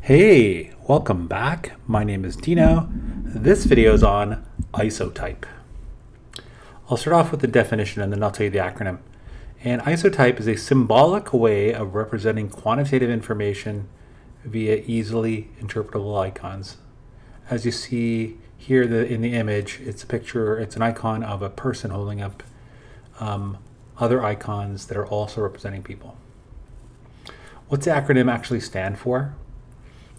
Hey, welcome back. My name is Dino. This video is on isotype. I'll start off with the definition and then I'll tell you the acronym. And isotype is a symbolic way of representing quantitative information via easily interpretable icons. As you see here in the image, it's an icon of a person holding up other icons that are also representing people. What's the acronym actually stand for?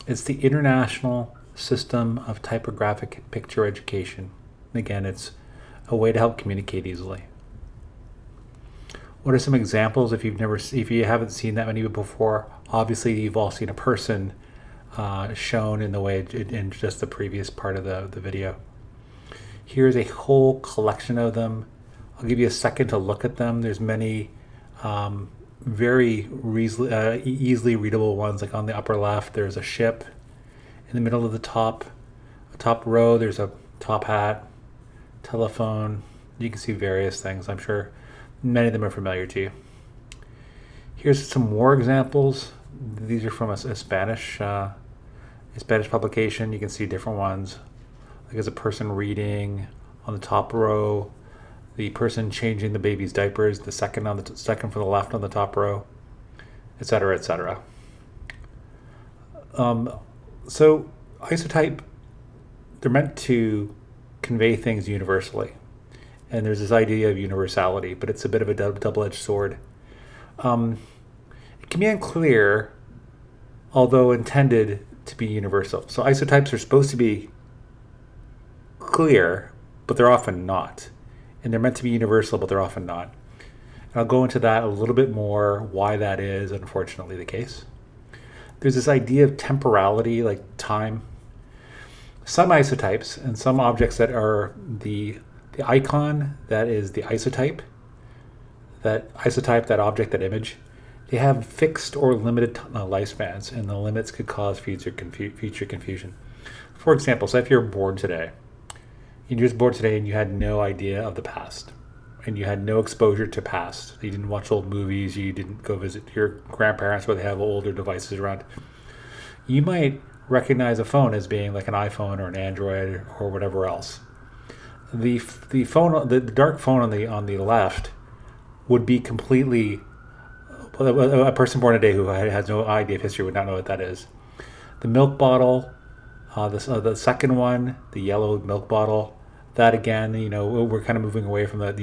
It's the International System of Typographic Picture Education. Again, it's a way to help communicate easily. What are some examples if you haven't seen that many before? Obviously, you've all seen a person shown in the way in just the previous part of the video. Here's a whole collection of them. I'll give you a second to look at them. There's many very easily readable ones, like on the upper left there's a ship. In the middle of the top row there's a top hat, telephone. You can see various things. I'm sure many of them are familiar to you. Here's some more examples. These are from a Spanish publication. You can see different ones. Like there's a person reading on the top row, the person changing the baby's diapers, the second from the left on the top row, etc., etc. So isotype, they're meant to convey things universally, and there's this idea of universality, but it's a bit of a double-edged sword. It can be unclear, although intended to be universal. So isotypes are supposed to be clear, but they're often not. And they're meant to be universal, but they're often not. And I'll go into that a little bit more, why that is unfortunately the case. There's this idea of temporality, like time. Some isotypes and some objects that are the icon, that is the isotype, that object, that image, they have fixed or limited lifespans, and the limits could cause future confusion. For example, so if you're born today, and you had no idea of the past, and you had no exposure to past. You didn't watch old movies, you didn't go visit your grandparents where they have older devices around. You might recognize a phone as being like an iPhone or an Android or whatever else. The dark phone on the left would be completely, a person born today who has no idea of history would not know what that is. The milk bottle, the second one, the yellow milk bottle, that again, we're kind of moving away from the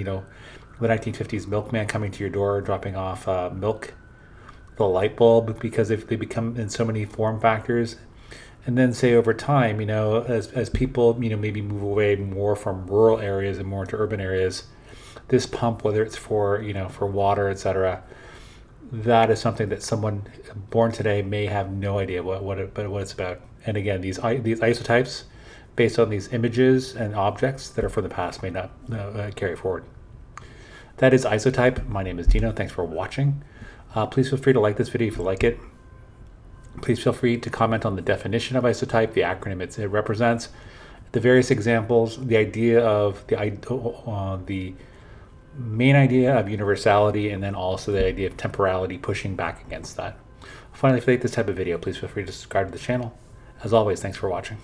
1950s milkman coming to your door, dropping off milk, the light bulb, because if they become in so many form factors. And then say over time, as people, maybe move away more from rural areas and more into urban areas, this pump, whether it's for water, etc., that is something that someone born today may have no idea what it's about. And again, these isotypes, based on these images and objects that are from the past, may not carry forward. That is isotype. My name is Dino. Thanks for watching. Please feel free to like this video if you like it. Please feel free to comment on the definition of isotype, the acronym it represents, the various examples, the idea of the main idea of universality, and then also the idea of temporality pushing back against that. Finally, if you like this type of video, please feel free to subscribe to the channel. As always, thanks for watching.